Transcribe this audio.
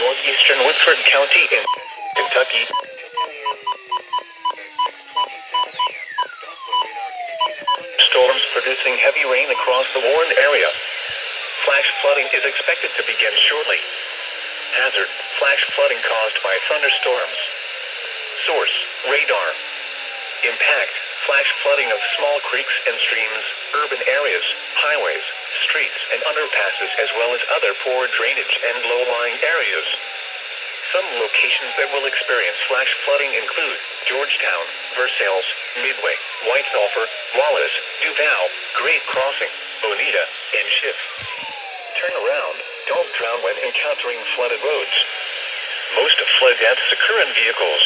northeastern Woodford County in Kentucky. Storms producing heavy rain across the Warren area. Flash flooding is expected to begin shortly. Hazard: flash flooding caused by thunderstorms. Source: radar. Impact: flash flooding of small creeks and streams, urban areas, highways, streets and underpasses, as well as other poor drainage and low-lying areas. Some locations that will experience flash flooding include Georgetown, Versailles, Midway, White Sulphur, Wallace, Duval, Great Crossing, Bonita, and Schiff. Turn around. Don't drown when encountering flooded roads. Most flood deaths occur in vehicles.